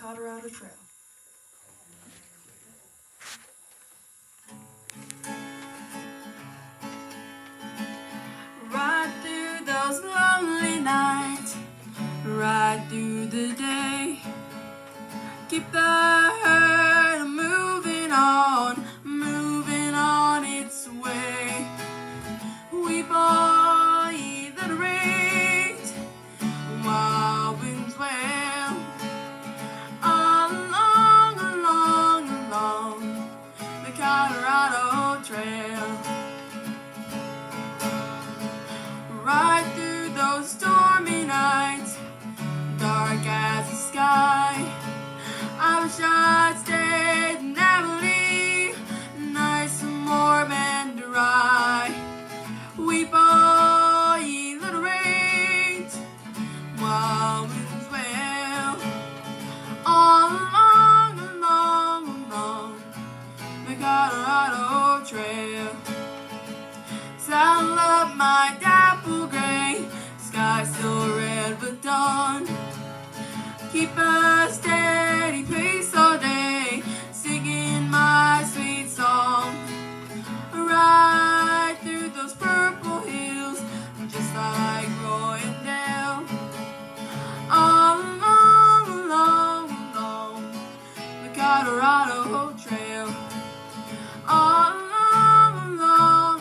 Colorado Trail. Ride through those lonely nights, ride through the day, keep the herd moving on its way. We boy that rate while winds wail, along the Colorado Trail. Ride through those stormy nights, dark as the sky. I wish I'd stayed in Abilene, nice and warm and dry. We boy little rain while winds wail, all along the Colorado Trail. Saddle up my dapple gray, sky still red with dawn. Keep a steady pace all day, singing my sweet song. Ride through those purple hills, just like Royandale. All along the Colorado Trail. All along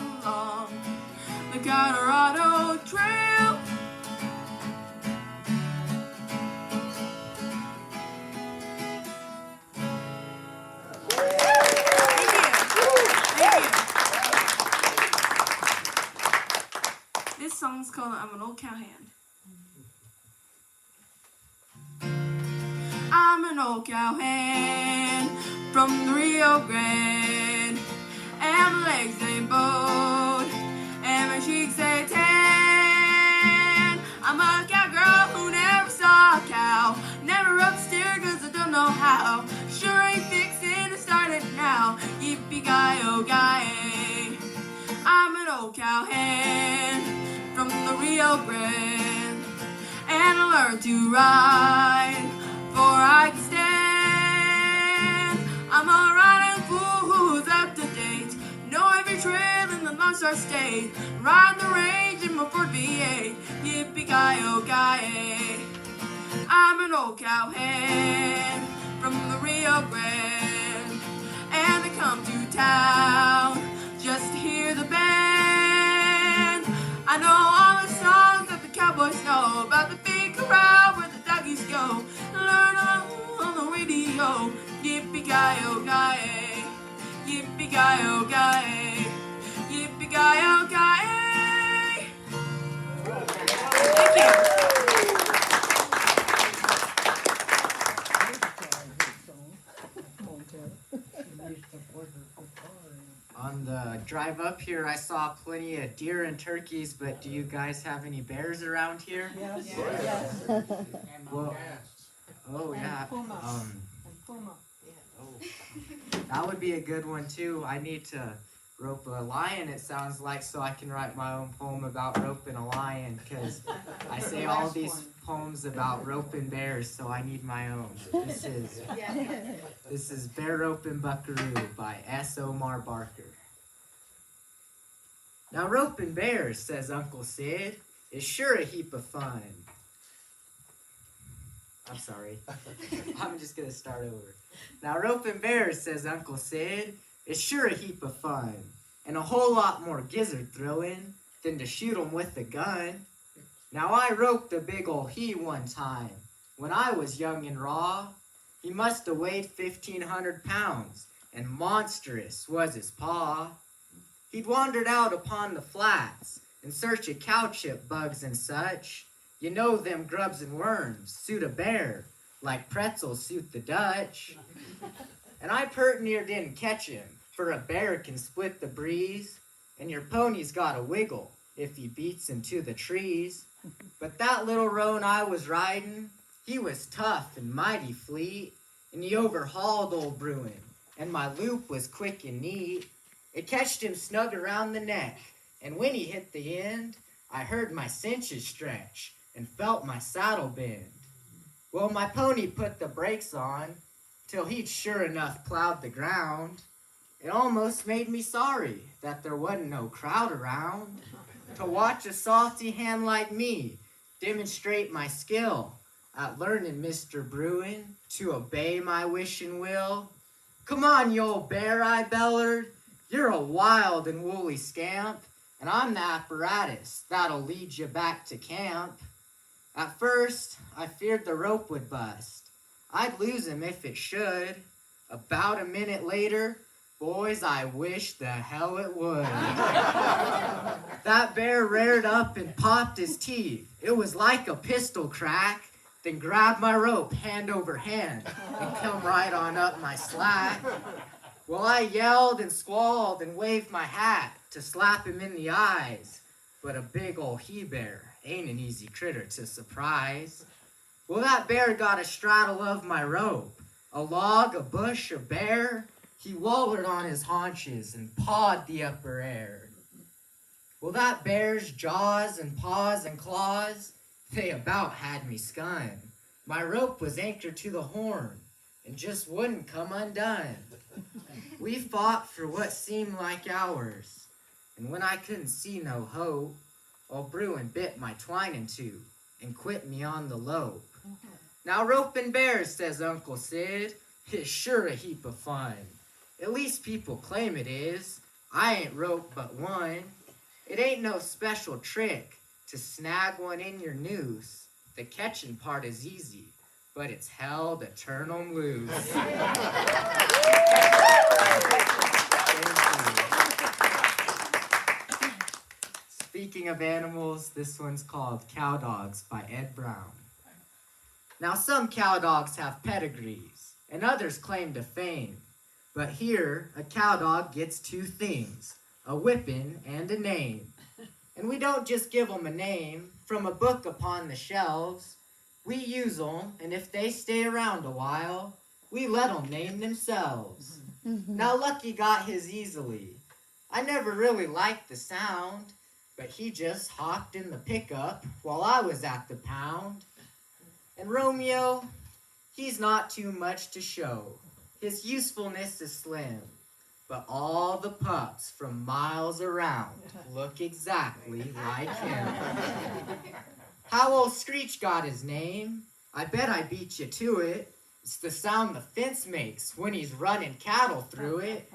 the Colorado Trail. This song's called I'm an Old Cowhand. I'm an old cowhand from the Rio Grande, and my legs ain't bowed, and my cheeks ain't tan. I'm a cowgirl who never saw a cow, never up steer cause I don't know how. Sure ain't fixing to start it now, yippee-ki-yo-ki-yay. I'm an old cowhand from the Rio Grande, and I learned to ride before I can stand. I'm a riding fool who's up to date, know every trail in the Lone Star State, ride the range in my Ford V8, yippee-ki-yo-ki-yay. I'm an old cowhand from the Rio Grande, and I come to town just to hear the band. I know all the songs that the cowboys know about the big corral where the doggies go. Learn on the radio, yippee-ki-yo-ki-yay, yippee-ki-yo-ki-yay, yippee-ki-yo-ki-yay. Thank you. On the drive up here, I saw plenty of deer and turkeys, but do you guys have any bears around here? Yes. Well, oh yeah. Oh, that would be a good one too. I need to rope a lion, it sounds like, so I can write my own poem about roping a lion, because I say all these poems about roping bears, so I need my own. This is Bear Roping Buckaroo by S. Omar Barker. Now roping bears, says Uncle Sid, is sure a heap of fun. I'm sorry. I'm just going to start over. Now roping bears, says Uncle Sid, is sure a heap of fun, and a whole lot more gizzard throwing than to shoot 'em with a gun. Now I roped a big ol' he one time, when I was young and raw. He must have weighed 1,500 pounds, and monstrous was his paw. He'd wandered out upon the flats, in search of cow chip bugs and such. You know them grubs and worms suit a bear, like pretzels suit the Dutch. And I pert near didn't catch him, for a bear can split the breeze, and your pony's got a wiggle if he beats him to the trees. But that little roan I was riding, he was tough and mighty fleet, and he overhauled old Bruin, and my loop was quick and neat. It catched him snug around the neck, and when he hit the end, I heard my cinches stretch and felt my saddle bend. Well, my pony put the brakes on till he'd sure enough plowed the ground. It almost made me sorry that there wasn't no crowd around to watch a salty hand like me demonstrate my skill at learning, Mr. Bruin, to obey my wish and will. Come on, you old bear, I bellered. You're a wild and woolly scamp, and I'm the apparatus that'll lead you back to camp. At first, I feared the rope would bust. I'd lose him if it should. About a minute later, boys, I wish the hell it would. That bear reared up and popped his teeth. It was like a pistol crack, then grabbed my rope hand over hand and come right on up my slack. Well, I yelled and squalled and waved my hat to slap him in the eyes. But a big old he-bear ain't an easy critter to surprise. Well, that bear got a straddle of my rope. A log, a bush, a bear. He wallered on his haunches and pawed the upper air. Well, that bear's jaws and paws and claws, they about had me skunned. My rope was anchored to the horn and just wouldn't come undone. We fought for what seemed like hours, and when I couldn't see no hope, old Bruin bit my twine in two and quit me on the lope. Now roping bears, says Uncle Sid, is sure a heap of fun. At least people claim it is. I ain't roped but one. It ain't no special trick to snag one in your noose. The catching part is easy, but it's hell to turn 'em loose. Speaking of animals, this one's called Cow Dogs by Ed Brown. Now some cow dogs have pedigrees, and others claim to fame. But here, a cow dog gets two things, a whipping and a name. And we don't just give 'em a name from a book upon the shelves. We use 'em, and if they stay around a while, we let 'em name themselves. Now Lucky got his easily. I never really liked the sound, but he just hopped in the pickup while I was at the pound. And Romeo, he's not too much to show. His usefulness is slim, but all the pups from miles around look exactly like him. How old Screech got his name? I bet I beat you to it. It's the sound the fence makes when he's running cattle through it.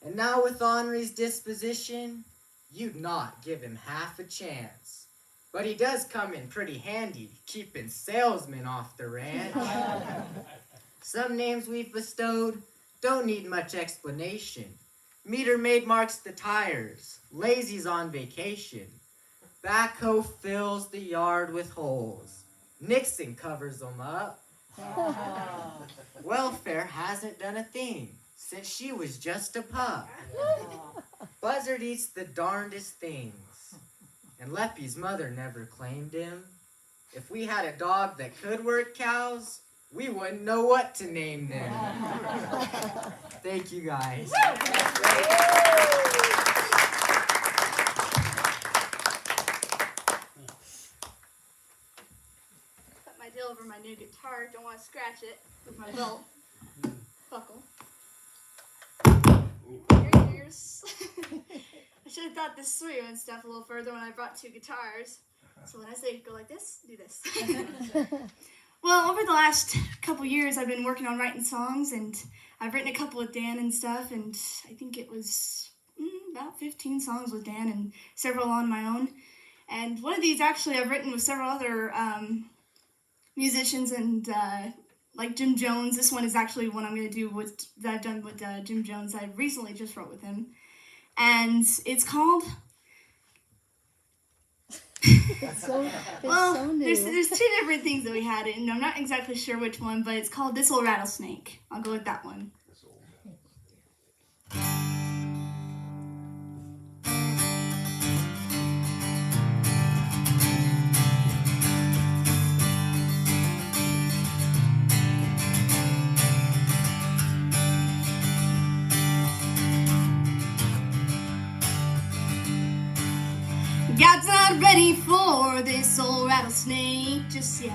And now with Henri's disposition, you'd not give him half a chance. But he does come in pretty handy, keeping salesmen off the ranch. Some names we've bestowed don't need much explanation. Meter maid marks the tires. Lazy's on vacation. Backhoe fills the yard with holes. Nixon covers them up. Welfare hasn't done a thing since she was just a pup. Buzzard eats the darndest things. And Leppy's mother never claimed him. If we had a dog that could work cows, we wouldn't know what to name them. Thank you, guys. Put my tail over my new guitar. Don't want to scratch it with my belt buckle. Ears. I should have thought this through and stuff a little further when I brought two guitars. So when I say go like this, do this. Well, over the last couple years, I've been working on writing songs, and I've written a couple with Dan and stuff, and I think it was about 15 songs with Dan and several on my own. And one of these, actually, I've written with several other musicians, and like Jim Jones. This one is actually one I'm going to do that I've done with Jim Jones. I recently just wrote with him, and it's called... Well, so new. there's two different things that we had, and I'm not exactly sure which one, but it's called This Old Rattlesnake. I'll go with that one. God's not ready for this old rattlesnake just yet.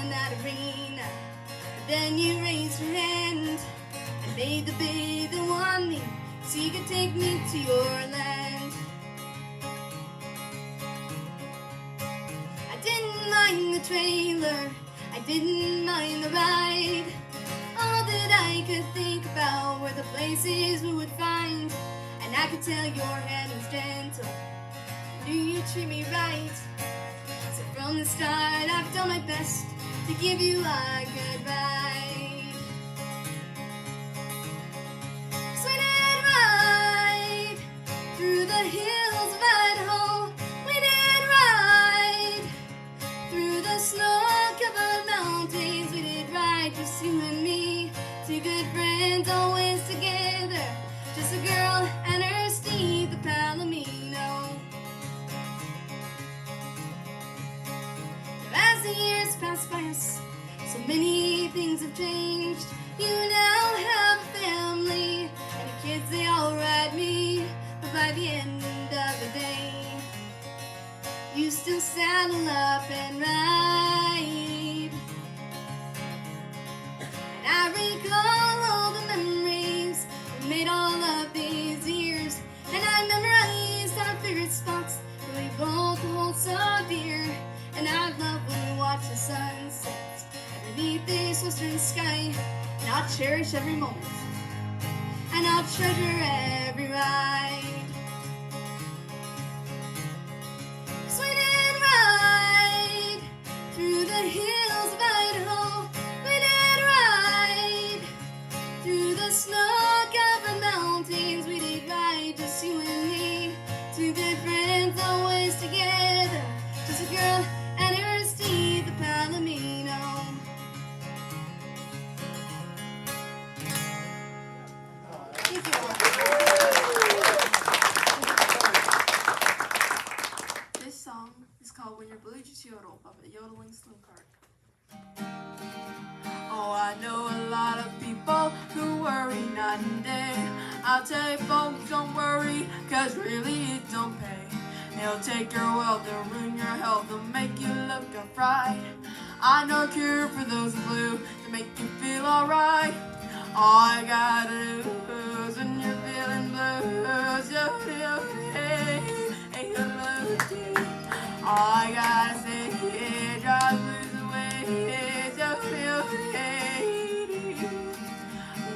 arena. But then you raised your hand and made the bid that won me, so you could take me to your land. I didn't mind the trailer, I didn't mind the ride. All that I could think about were the places we would find. And I could tell your hand was gentle, do you treat me right? So from the start I've done my best to give you a good ride. Sweet and ride through the hills of Idaho. We did ride through the snow-covered mountains. We did ride, just you and me, two good friends always together. Just a girl and her steed, the Palomino. As the years pass by us, so many things have changed. You now have a family, and your kids, they all ride me. But by the end of the day, you still saddle up and ride. And I recall all the memories we made all of these years. And I memorized our favorite spots that we both hold so dear. And I love when we watch the sunset underneath this western sky. And I'll cherish every moment, and I'll treasure every ride. Sweet and ride through the hills of Idaho. We did ride through the snow-covered mountains. We did ride, just you and me, two good friends always together. Just a girl and her steed, the Palomino. Thank you. This song is called When You're Blue, Just Yodel by the Yodeling Slim Cart. Oh, I know a lot of people who worry night and day. I'll tell you folks, don't worry, cause really it don't pay. It'll take your wealth, it'll ruin your health, it'll make you look a fright. I know a cure for those blue to make you feel alright. All I gotta do is when you're feeling blues, hey, hey, hello, dear. All I gotta say is drive the blues away, hey,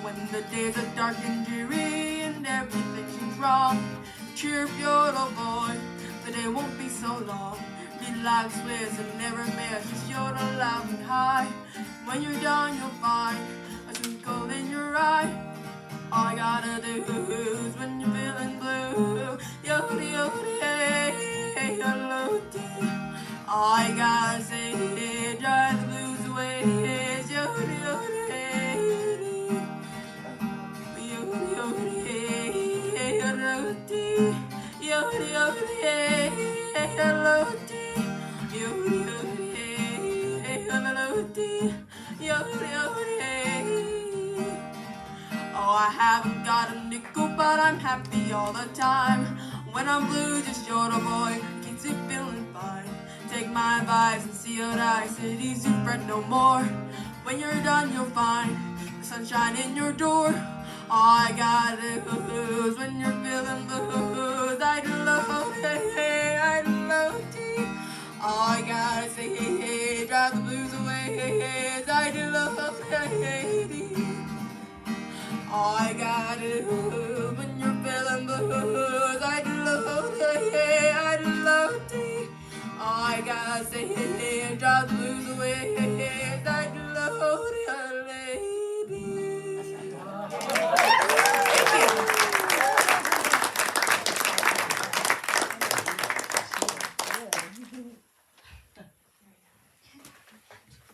when the days are dark and dreary and everything seems wrong, cheer up your little boy, but it won't be so long. Relax, Swiss, and never miss, just yodel loud and high. When you're done, you'll find a twinkle in your eye. All I gotta do is when you're feeling blue, yodel, yodel, hey, hey, hello, dear. All I gotta say is drive the blues away, yodel, yodel, hey, yodel, yodel, hey, hello, dear. Yodel, yodel, hey, hey, hello, dear. Yodel, yodel, hey, hello, dear. Yodel, yodel, hey. Oh, I haven't got a nickel, but I'm happy all the time. When I'm blue, just yodel, boy, keeps it feeling fine. Take my advice and see what I said, easy fret no more. When you're done, you'll find the sunshine in your door. All I gotta do is when you're feeling blues, I love, hey, hey, I love you. All I gotta say, hey, hey, drive the blues away, hey, hey, I love, hey, hey. All I gotta do when you're feeling blues, I love, hey, hey, I love you. All I gotta say, hey, hey, drive the blues away, hey, hey, I love you, lady.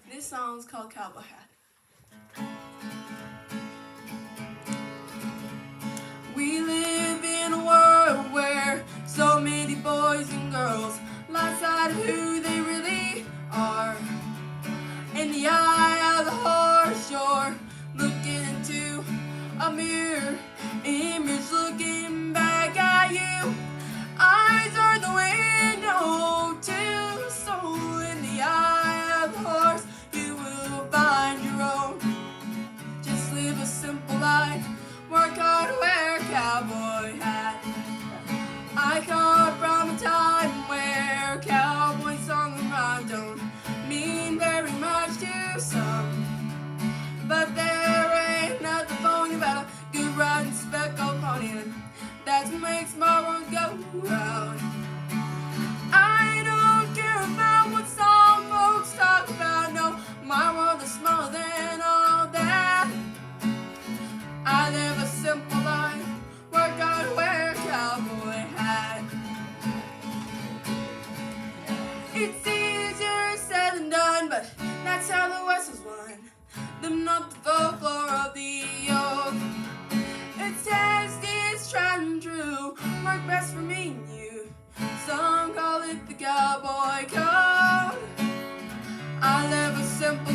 This song's called Cowboy Hat. We live in a world where so many boys and girls lie side of who they really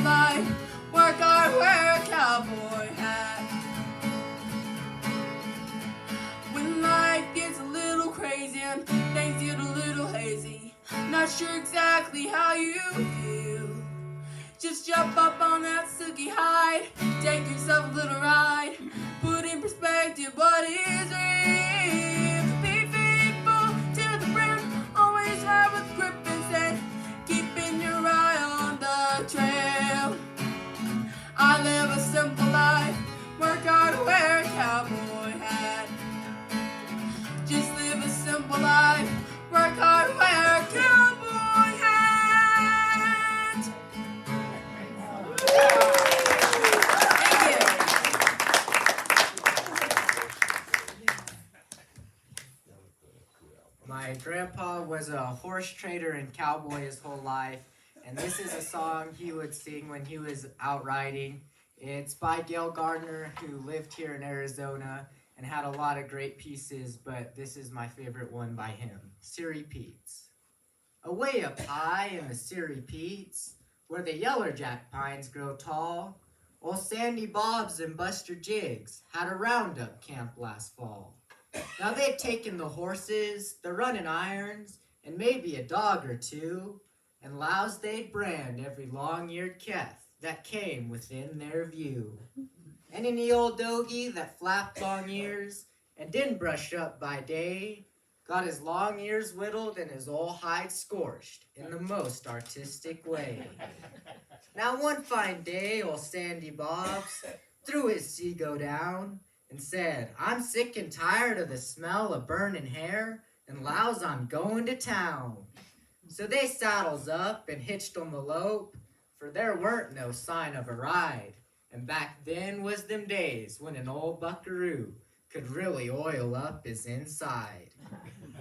life, work hard, wear a cowboy hat. When life gets a little crazy and things get a little hazy, not sure exactly how you feel, just jump up on that silky hide, take yourself a little ride, put in perspective what is real. Be faithful to the brim, always ride with grip and sense, keeping your eye on the trail. I live a simple life, work hard, wear a cowboy hat. Just live a simple life, work hard, wear a cowboy hat. Thank you. My grandpa was a horse trader and cowboy his whole life, and this is a song he would sing when he was out riding. It's by Gail Gardner, who lived here in Arizona and had a lot of great pieces, but this is my favorite one by him. Siri Peets. Away up high in the Siri Peets, where the yellerjack pines grow tall, old Sandy Bobs and Buster Jiggs had a roundup camp last fall. Now they'd taken the horses, the running irons, and maybe a dog or two, and lows they'd brand every long-eared calf that came within their view. And any old doggy that flapped long ears and didn't brush up by day got his long ears whittled and his old hide scorched in the most artistic way. Now one fine day, old Sandy Bobs threw his seago down and said, "I'm sick and tired of the smell of burning hair, and lows I'm going to town." So they saddles up and hitched on the lope, for there weren't no sign of a ride. And back then was them days when an old buckaroo could really oil up his inside.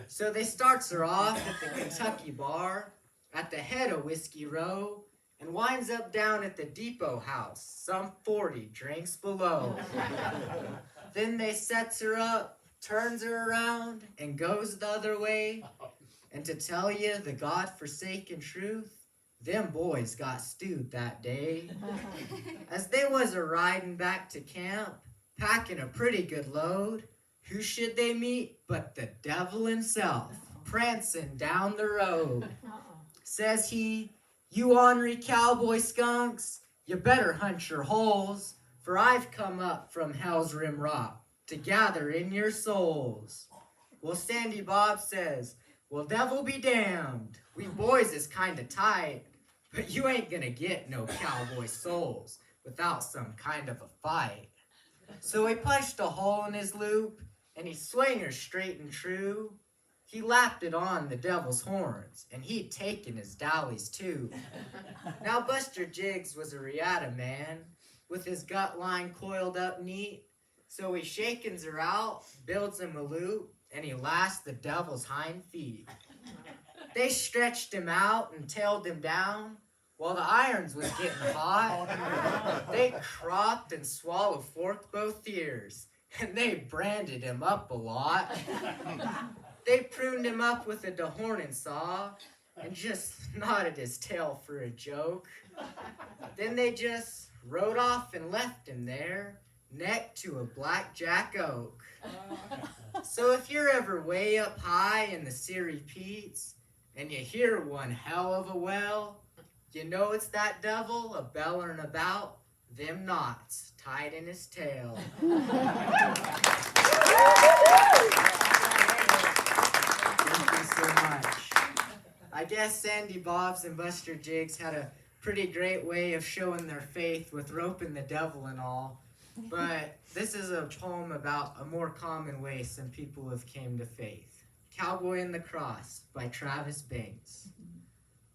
So they starts her off at the Kentucky bar at the head of Whiskey Row and winds up down at the depot house some 40 drinks below. Then they sets her up, turns her around, and goes the other way. And to tell you the God-forsaken truth, them boys got stewed that day. As they was a-riding back to camp, packing a pretty good load, who should they meet but the devil himself, prancing down the road. Says he, "You ornery cowboy skunks, you better hunt your holes, for I've come up from Hell's Rim Rock to gather in your souls." Well, Sandy Bob says, "Well, devil be damned, we boys is kinda tight, but you ain't gonna get no cowboy souls without some kind of a fight." So he punched a hole in his loop, and he swung her straight and true. He lapped it on the devil's horns, and he'd taken his dollies too. Now Buster Jiggs was a riata man, with his gut line coiled up neat, so he shakens her out, builds him a loop, and he lashed the devil's hind feet. They stretched him out and tailed him down, while the irons was getting hot. They cropped and swallowed fork both ears, and they branded him up a lot. They pruned him up with a dehorning saw, and just knotted his tail for a joke. Then they just rode off and left him there, neck to a blackjack oak. So if you're ever way up high in the Siri Peets, and you hear one hell of a well, you know it's that devil a-bellerin' about them knots tied in his tail. Thank you so much. I guess Sandy Bobs and Buster Jiggs had a pretty great way of showing their faith with roping the devil and all, but this is a poem about a more common way some people have came to faith. Cowboy and the Cross by Travis Banks.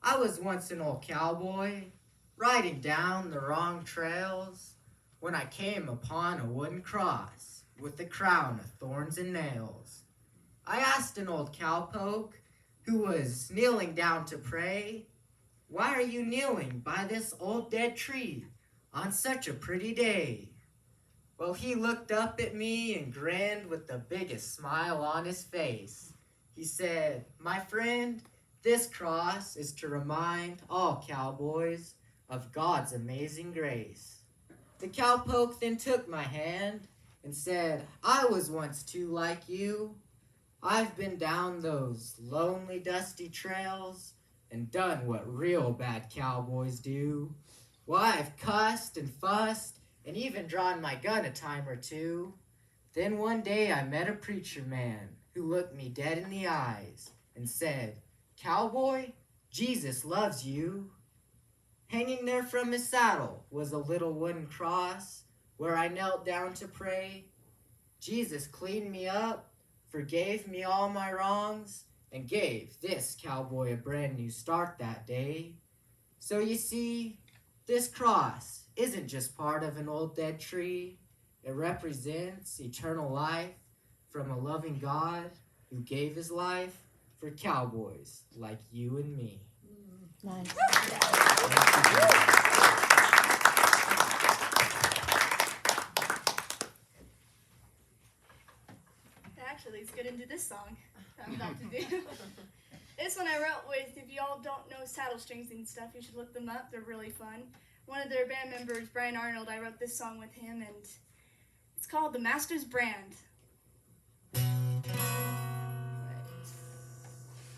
I was once an old cowboy, riding down the wrong trails, when I came upon a wooden cross with a crown of thorns and nails. I asked an old cowpoke, who was kneeling down to pray, "Why are you kneeling by this old dead tree on such a pretty day?" Well, he looked up at me and grinned with the biggest smile on his face. He said, "My friend, this cross is to remind all cowboys of God's amazing grace. The cowpoke then took my hand and said, I was once too like you. I've been down those lonely, dusty trails and done what real bad cowboys do. Why, I've cussed and fussed and even drawn my gun a time or two. Then one day I met a preacher man who looked me dead in the eyes and said, Cowboy, Jesus loves you. Hanging there from his saddle was a little wooden cross where I knelt down to pray. Jesus cleaned me up, forgave me all my wrongs, and gave this cowboy a brand new start that day. So you see, this cross isn't just part of an old dead tree. It represents eternal life from a loving God who gave his life for cowboys like you and me. Nice. That actually leads good into this song that I'm about to do. This one I wrote with, if y'all don't know saddle strings and stuff, you should look them up. They're really fun. One of their band members, Brian Arnold, I wrote this song with him, and it's called The Master's Brand.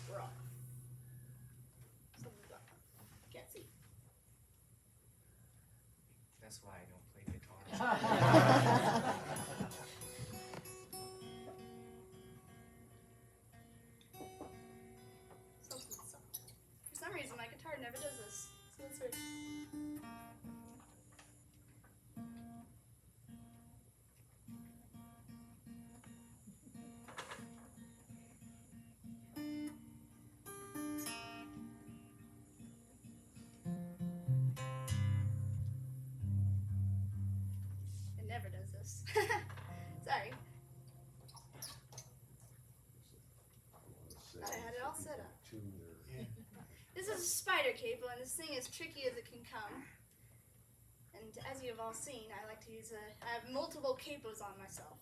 We're off. Something's off. Can't see. That's why I don't play guitar. Something's off. For some reason, my guitar never does this. So it's weird. It never does this. Sorry. I had it all set up. This is a spider capo, and this thing is tricky as it can come. And as you have all seen, I like to use I have multiple capos on myself.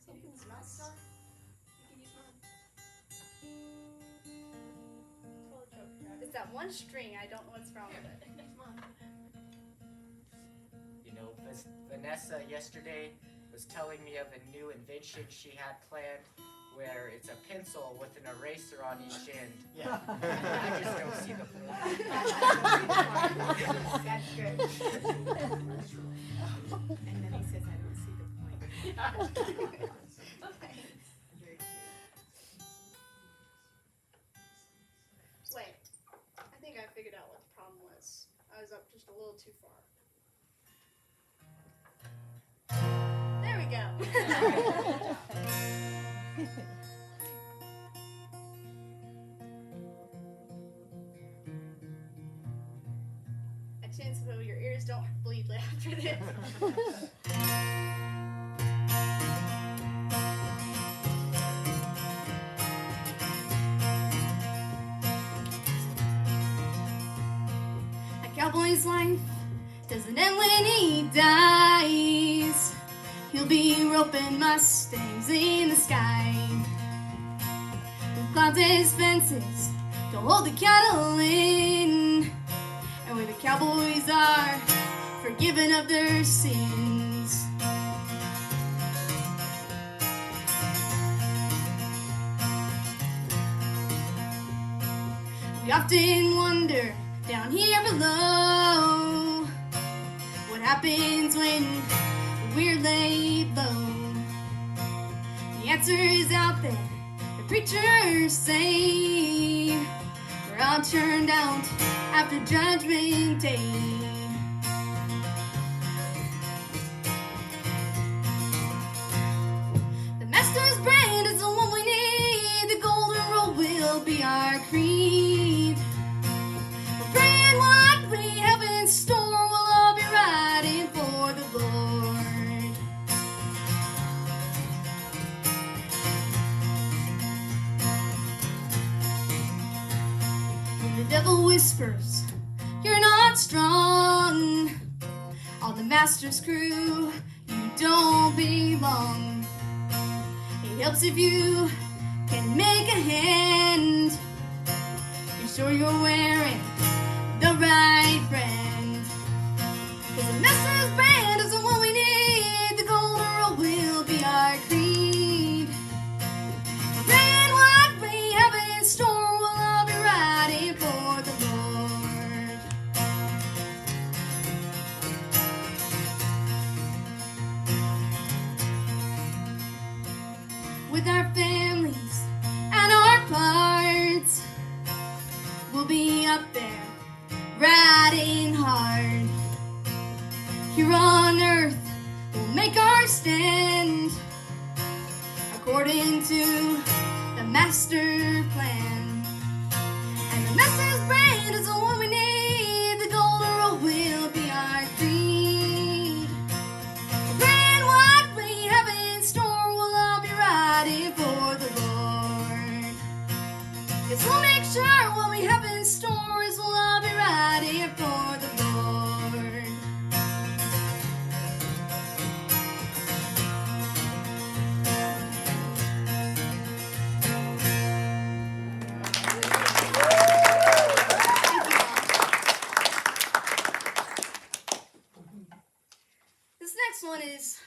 Something's not stuck. You can use mine. It's that one string, I don't know what's wrong with it. You know, Venessa yesterday was telling me of a new invention she had planned where it's a pencil with an eraser on each end. Yeah. I just don't see the point. That's good. And then he says, I don't see the point. Very cute. Wait, I think I figured out what the problem was. I was up just a little too far. There we go. A chance so your ears don't bleed after this. A cowboy's life doesn't end when he dies. He'll be roping Mustangs in the sky. With clouds as fences to hold the cattle in. And where the cowboys are forgiven of their sins. We often wonder down here below what happens when we're laid low. The answer is out there. The preachers say we're all turned out after Judgment Day. The Master's brand is the one we need. The golden rule will be our creed. We're praying what we have in store. We'll all be riding for the Lord. When the devil whispers, you're not strong, all the Master's crew, you don't belong. It helps if you can make a hand. Be sure you're wearing the right brand. 'Cause the Messrs brand is the one we need. The golden rule will be our creed. The gray and white we have in store will all be riding for the Lord. With our families and our parts, we'll be up there riding hard. Here on earth, we'll make our stand according to the master plan. And the Messrs brand is the one we need. The golden rule will be our creed. The gray and white we have in store will all be riding for the Lord. Yes, we'll make sure what we have in store is we'll all be riding for the Lord. This next one is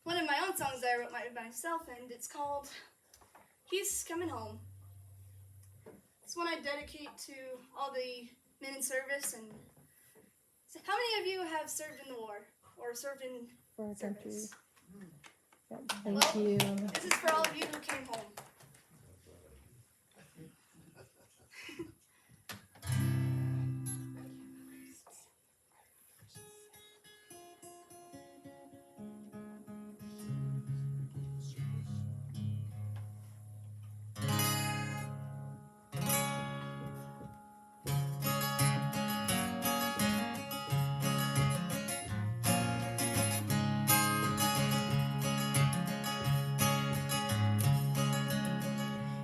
one of my own songs that I wrote myself, and it's called He's Coming Home. It's one I dedicate to all the men in service. And so how many of you have served in the war or served in For our country. service? Yep, thank you. This is for all of you who came home.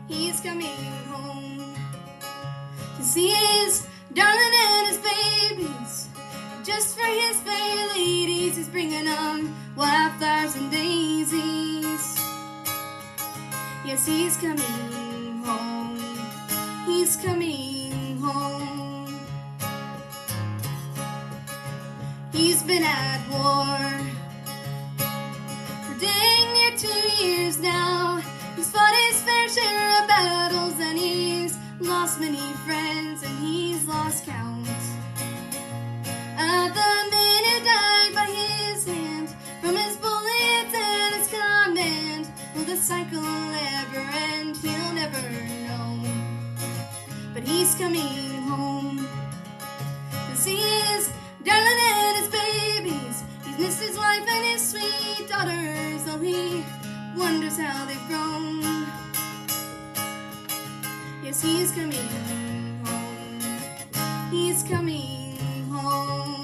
He's coming home to see his darling and his babies. Just for his fair ladies, he's bringing them wildflowers and daisies. Yes, he's coming home. He's coming home. He's been at war for dang near 2 years now. He's fought his fair share of battles, and he's lost many friends, and he's lost count of the men who died by his hand. From his bullets and his command, will the cycle ever end? He'll never know. But he's coming home to see his darling and his babies. He's missed his wife and his sweet daughters, though he wonders how they've grown. Yes, he's coming home. He's coming home.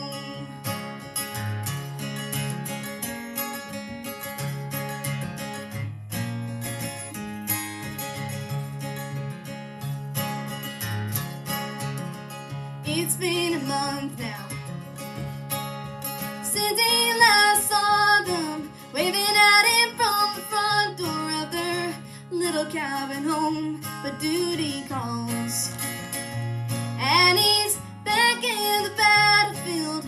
It's been a month now since he last saw them, waving at him from the front door of their little cabin home. But duty calls, and he's back in the battlefield,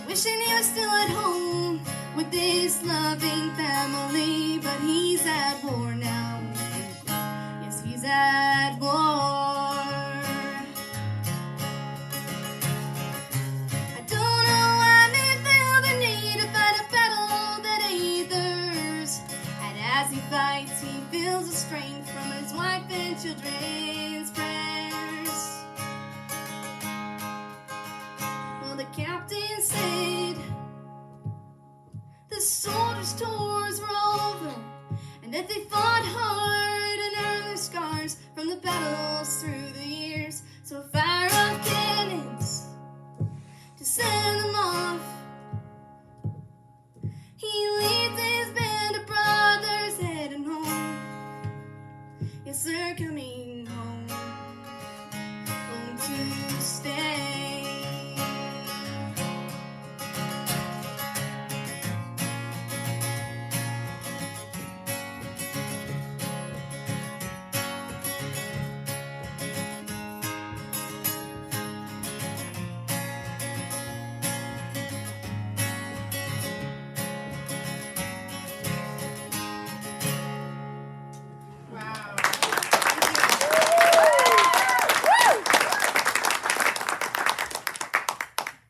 wishing he was still at home with this loving family. But he's at war now. Yes, he's at war. I don't know why men feel the need to fight a battle that ain't theirs. And as he fights, he feels the strength from his wife and children's prayers. Well, the captain said the soldiers' tours were over, and that they fought hard and earned their scars from the battles through the years. So fire up cannons to send them off. He leads his band of brothers heading home. Yes, they're coming home, home to stay.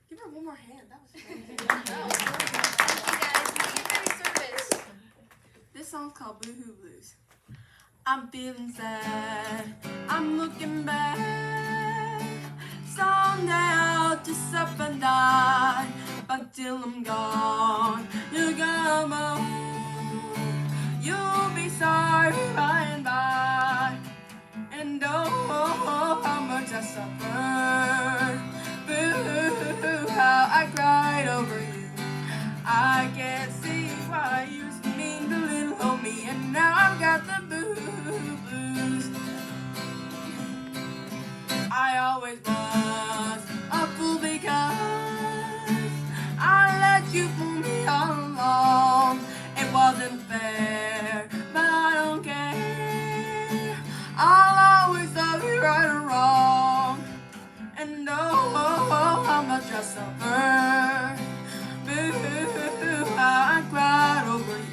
Give her one more hand. That was amazing. This song's called Boo Hoo Blues. I'm feeling sad. I'm looking back. Someday I'll just up and die. But till I'm gone, you're gonna moan. You'll be sorry by and by. And oh, how much I suffered. Boo, how I cried over you. I can't see why you used to mean to little old me. And now I've got the boo blues. I always was a fool because I let you fool me all along. It wasn't fair, but I don't care. I'll always love you right or wrong. And oh, how much I suffered. Boo, how I cried over you.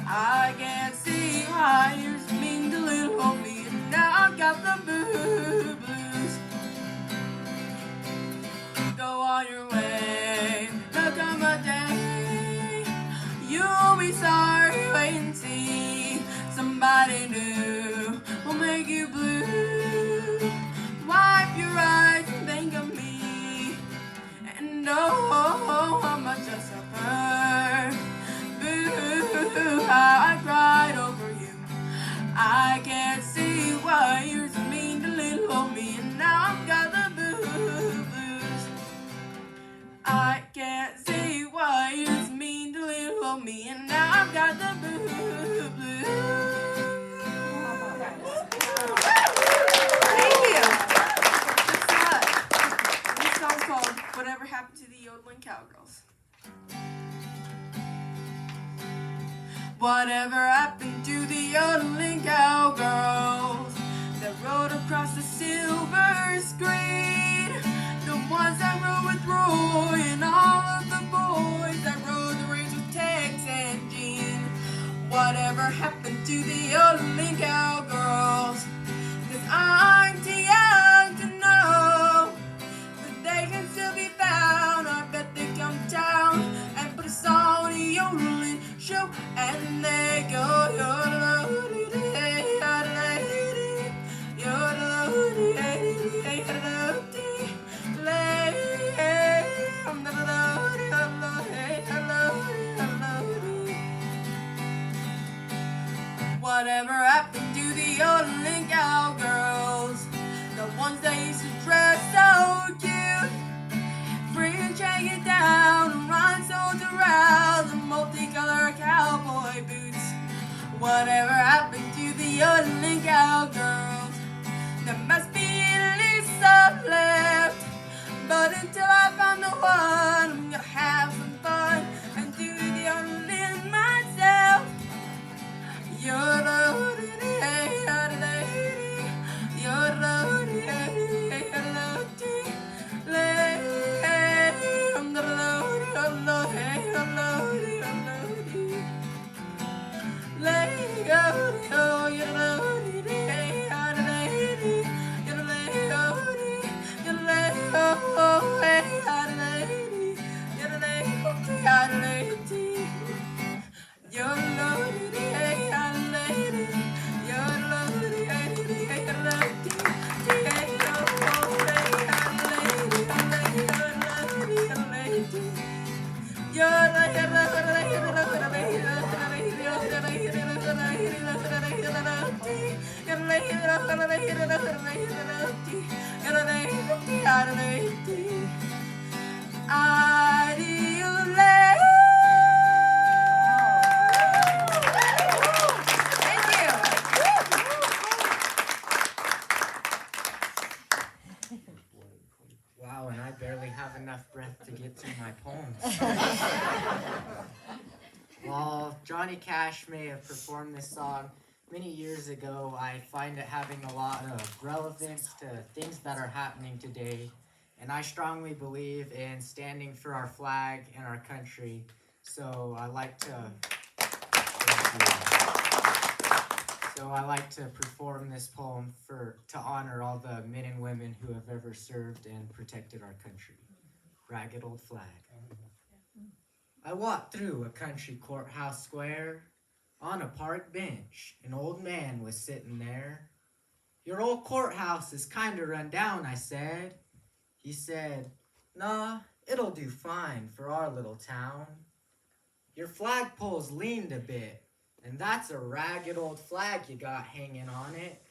I can't see why you're so mean to little old me. And now I've got the boo blues. Go on your way, there'll come a day you'll be sorry, wait and see. Somebody new will make you blue. Wipe your eyes and think of me. And oh, how much I suffered. Boo, how I cried over you. I can't see why you're so mean to little old me. And now I've got the boo blues. I can't see why you're so mean to little old me. And now I've got the boo blues. Thank you. This song's called Whatever Happened to the Yodeling Cowgirls. Whatever happened to the yodeling cowgirls that rode across the silver screen? The ones that rode with Roy and all of the boys that rode the race with Tex and Jean. Whatever happened to the yodeling cowgirls? 'Cause I'm too young to know, but they can still be found. I bet they come to town and put us on a yodeling show, and they go yodeloo-dee-dee, yodeloo-dee, yodeloo-dee-dee, yodeloo-dee, yodeloo-dee. Whatever happened to the yodeling cowgirls? The ones that used to dress so cute, fringe hanging down and rhinestones around the multicolored cowboy boots. Whatever happened to the yodeling cowgirls? There must be at least some left. But until I find the one, I'm gonna have some fun and do the yodeling myself. Yodeloo-dee-dee, yodeloo-dee, yodeloo-dee-dee, yodeloo-dee, Wow, and I barely have enough breath to get through my poems. While Johnny Cash may have performed this song many years ago, I find it having a lot of relevance to things that are happening today. And I strongly believe in standing for our flag and our country. So I like to... So I like to perform this poem to honor all the men and women who have ever served and protected our country. Ragged Old Flag. I walked through a country courthouse square. On a park bench, an old man was sitting there. "Your old courthouse is kinda run down," I said. He said, "Nah, it'll do fine for our little town. Your flagpole's leaned a bit, and that's a ragged old flag you got hanging on it."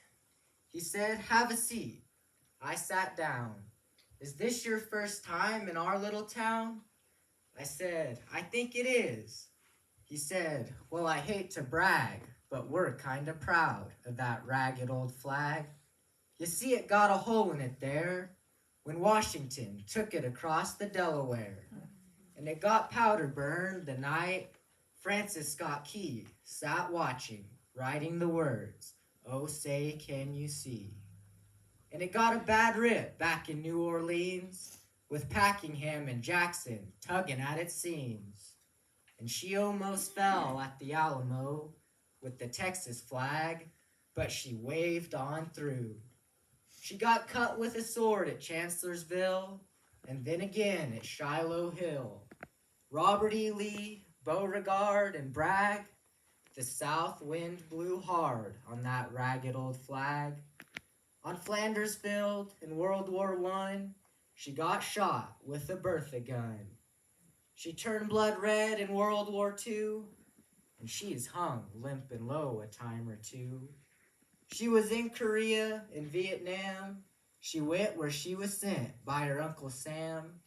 He said, "Have a seat." I sat down. "Is this your first time in our little town?" I said, "I think it is." He said, "Well, I hate to brag, but we're kinda proud of that ragged old flag. You see it got a hole in it there when Washington took it across the Delaware. And it got powder burned the night Francis Scott Key sat watching, writing the words, 'Oh, say, can you see?' And it got a bad rip back in New Orleans with Packingham and Jackson tugging at its seams. And she almost fell at the Alamo with the Texas flag, but she waved on through. She got cut with a sword at Chancellorsville, and then again at Shiloh Hill. Robert E. Lee, Beauregard, and Bragg, the south wind blew hard on that ragged old flag. On Flanders Field in World War I, she got shot with a Bertha gun. She turned blood red in World War II, and she's hung limp and low a time or two. She was in Korea, in Vietnam. She went where she was sent by her Uncle Sam.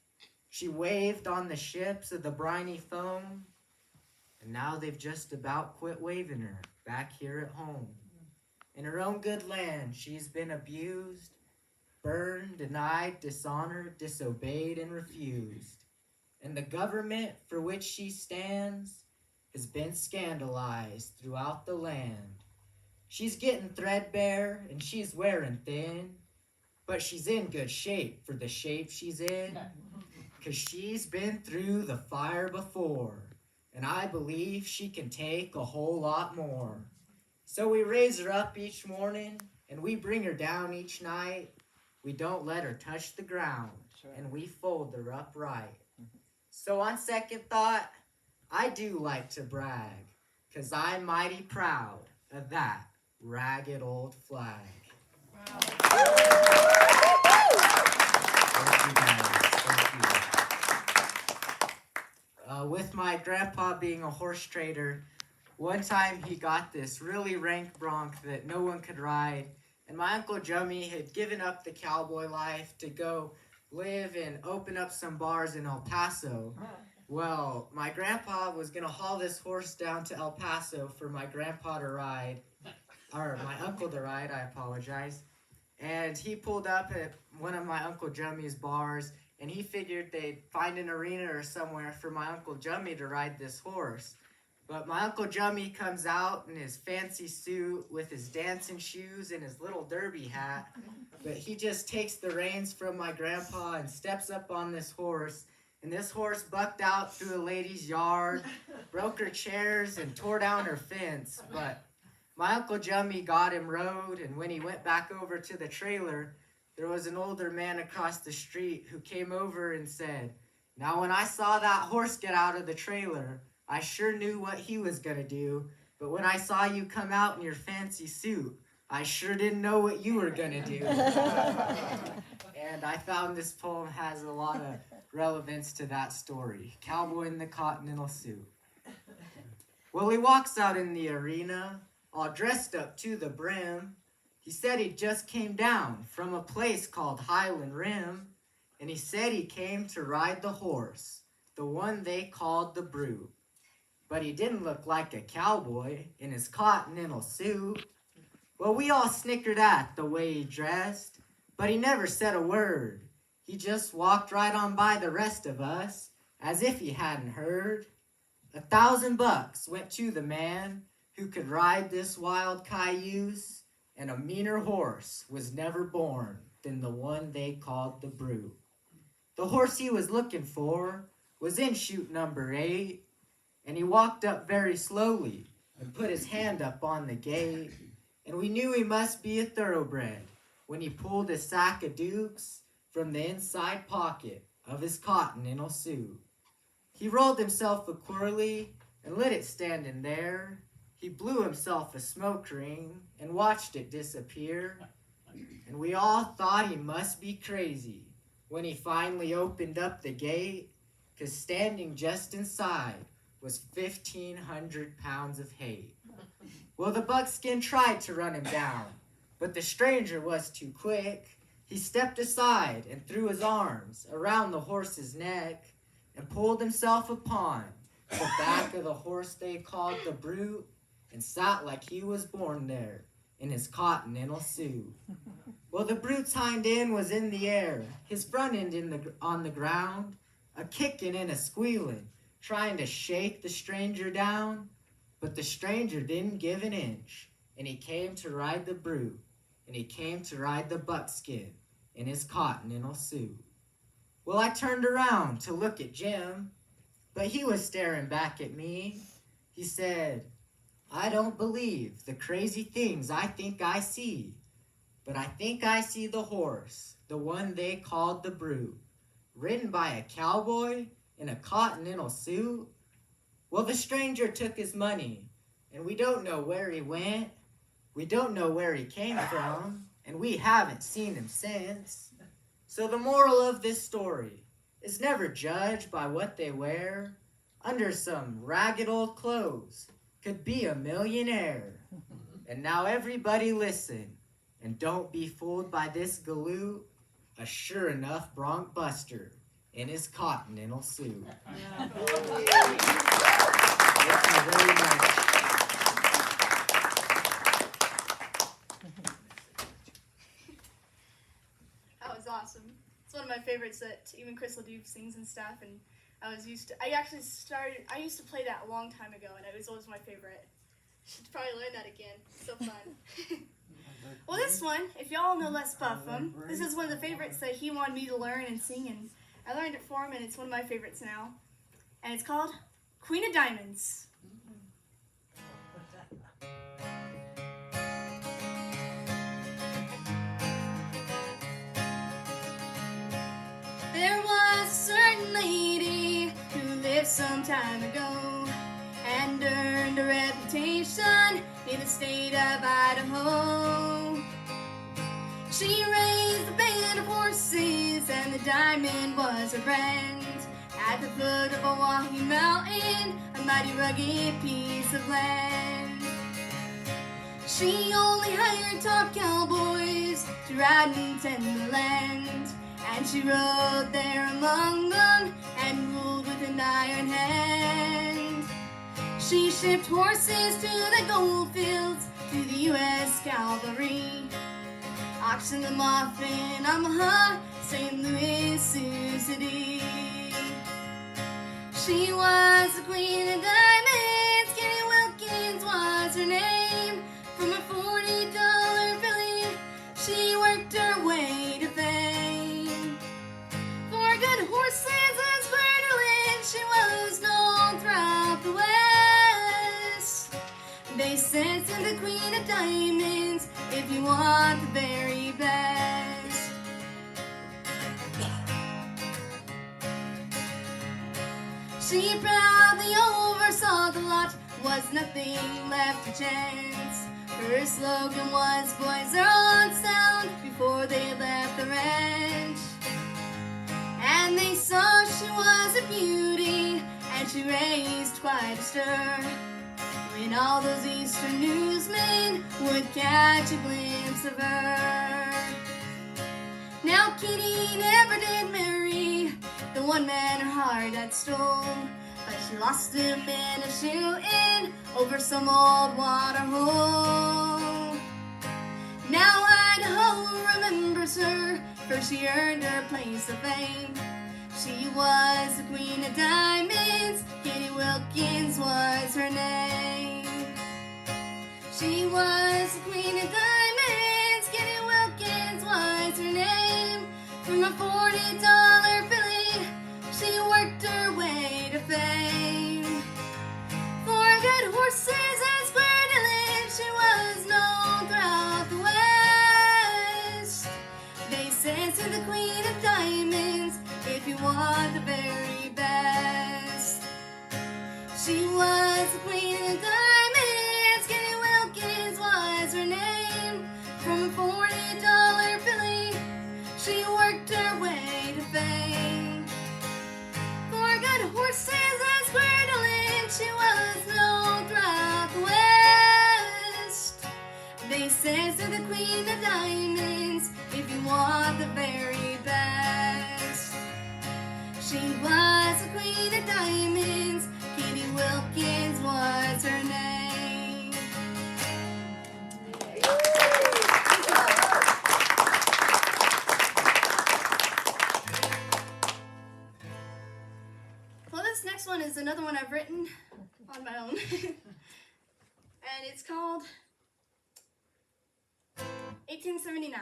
She waved on the ships of the briny foam, and now they've just about quit waving her back here at home. In her own good land, she's been abused, burned, denied, dishonored, disobeyed, and refused. And the government for which she stands has been scandalized throughout the land. She's getting threadbare and she's wearing thin, but she's in good shape for the shape she's in, 'cause she's been through the fire before, and I believe she can take a whole lot more. So we raise her up each morning and we bring her down each night. We don't let her touch the ground, and we fold her upright. So on second thought, I do like to brag, 'cause I'm mighty proud of that ragged old flag. Wow. Thank you guys. Thank you. With my grandpa being a horse trader, one time he got this really rank bronc that no one could ride, and my Uncle Jummy had given up the cowboy life to go live and open up some bars in El Paso. Well, my grandpa was gonna haul this horse down to El Paso for my grandpa to ride, or my uncle to ride, I apologize. And he pulled up at one of my Uncle Jummy's bars, and he figured they'd find an arena or somewhere for my Uncle Jummy to ride this horse. But my Uncle Jummy comes out in his fancy suit with his dancing shoes and his little derby hat. But he just takes the reins from my grandpa and steps up on this horse. And this horse bucked out through a lady's yard, broke her chairs, and tore down her fence. But my Uncle Jummy got him rode, and when he went back over to the trailer, there was an older man across the street who came over and said, "Now when I saw that horse get out of the trailer, I sure knew what he was gonna do, but when I saw you come out in your fancy suit, I sure didn't know what you were gonna do." And I found this poem has a lot of relevance to that story. Cowboy in the Continental suit. Well, he walks out in the arena, all dressed up to the brim. He said he just came down from a place called Highland Rim, and he said he came to ride the horse, the one they called the Brute. But he didn't look like a cowboy in his continental suit. Well, we all snickered at the way he dressed, but he never said a word. He just walked right on by the rest of us, as if he hadn't heard. $1,000 went to the man who could ride this wild cayuse, and a meaner horse was never born than the one they called the Brute. The horse he was looking for was in chute number 8, and he walked up very slowly and put his hand up on the gate. and we knew he must be a thoroughbred when he pulled a sack of dukes from the inside pocket of his continental suit. He rolled himself a quirly and lit it standing there. He blew himself a smoke ring and watched it disappear. And we all thought he must be crazy when he finally opened up the gate, 'cause standing just inside was 1,500 pounds of hate. Well, the buckskin tried to run him down, but the stranger was too quick. He stepped aside and threw his arms around the horse's neck and pulled himself upon the back of the horse they called the Brute and sat like he was born there in his continental suit. Well, the Brute's hind end was in the air, his front end on the ground, a kicking and a squealing, trying to shake the stranger down. But the stranger didn't give an inch, and he came to ride the Brute, and he came to ride the buckskin in his continental suit. Well, I turned around to look at Jim, but he was staring back at me. He said, "I don't believe the crazy things I think I see, but I think I see the horse, the one they called the Brute, ridden by a cowboy in a continental suit." Well, the stranger took his money, and we don't know where he went. We don't know where he came from, and we haven't seen him since. So the moral of this story is never judge by what they wear. Under some ragged old clothes could be a millionaire. And now everybody listen, and don't be fooled by this galoot, a sure enough bronc buster in his continental suit. Thank you very much. That was awesome. It's one of my favorites that even Chris LaDuke sings and stuff. And I used to play that a long time ago, and it was always my favorite. Should probably learn that again. So fun. Well, this one, if y'all know Les Buffum, this is one of the favorites that he wanted me to learn and sing, and I learned it for him, and it's one of my favorites now. And it's called Queen of Diamonds. There was a certain lady who lived some time ago and earned a reputation in the state of Idaho. She raised a band of horses and the diamond was her friend. At the foot of a Wahi Mountain, a mighty rugged piece of land. She only hired top cowboys to ride and tend the land. And she rode there among them and ruled with an iron hand. She shipped horses to the gold fields, to the U.S. cavalry, auctioned them off in Omaha, St. Louis, Sioux City. She was the queen of diamonds, Kitty Wilkins was her name. From a $40 billy, she worked her way to fame. For good horses and square dealing, she was known throughout the West. They said to the queen of diamonds, if you want the very best. She proudly oversaw the lot, was nothing left to chance. Her slogan was, boys are on sound, before they left the ranch. And they saw she was a beauty, and she raised quite a stir, when all those eastern newsmen would catch a glimpse of her. Now Kitty never did marry the one man her heart had stole, but she lost him in a shoe-in over some old water hole. Now Idaho remembers her, for she earned her place of fame. She was the queen of diamonds, Kitty Wilkins was her name. She was the queen of diamonds, Kitty Wilkins was her name. From a $40 billy, she worked her way to fame. For good horses and square dealing, she was known throughout queen of diamonds if you want the very best. She was a queen of diamonds, Katie Wilkins was her name. Well, this next one is another one I've written on my own. And it's called 1879.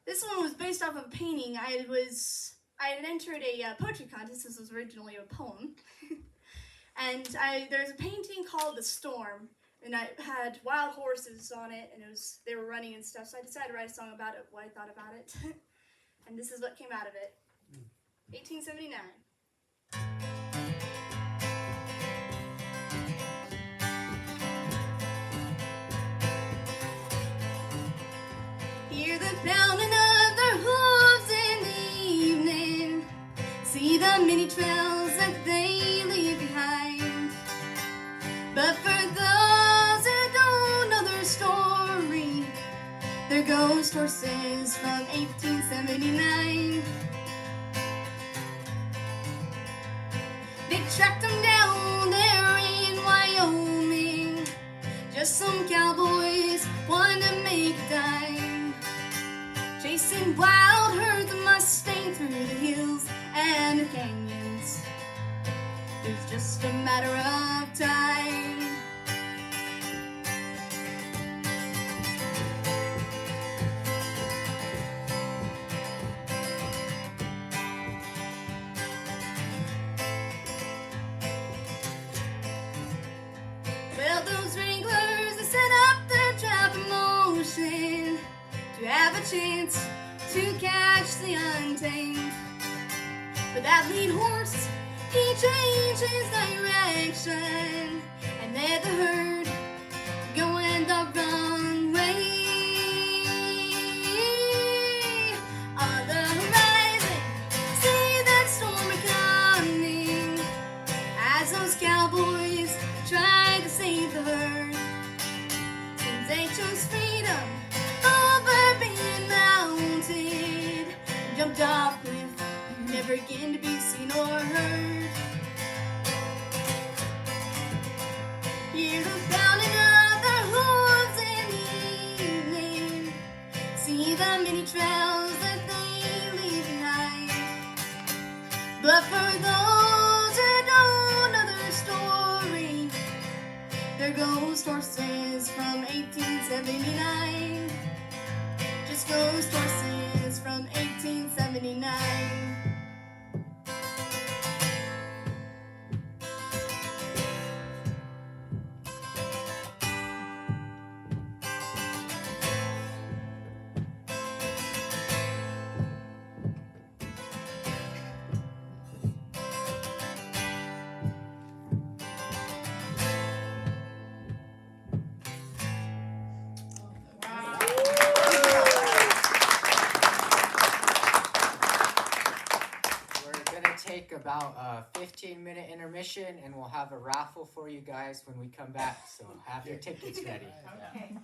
This one was based off of a painting. I had entered a poetry contest. This was originally a poem. And there's a painting called The Storm, and I had wild horses on it, and they were running and stuff, so I decided to write a song about it, what I thought about it. And this is what came out of it. 1879. Hear the pounding of their hooves in the evening. See the many trails that they leave behind. But for those who don't know their story, they're ghost horses from 1879. They tracked them down there in Wyoming. Just some cowboys wanted to make a dime. Chasing wild herds of Mustang through the hills and the canyons. It's just a matter of time. Well, those wranglers, they set up their trap in motion to have a chance to catch the untamed. But that lead horse, he changed his direction and led the herd going the wrong way. On the horizon, see that storm coming as those cowboys tried to save the herd. Since they chose freedom over being mounted, and jumped off cliff, never again to be seen or heard. Hear the pounding of their hooves in the evening. See the many trails that they leave behind. But for those who don't know their story, they're ghost horses from 1879. Just ghost horses from 1879. Take about a 15-minute intermission, and we'll have a raffle for you guys when we come back, so have your tickets ready. Okay.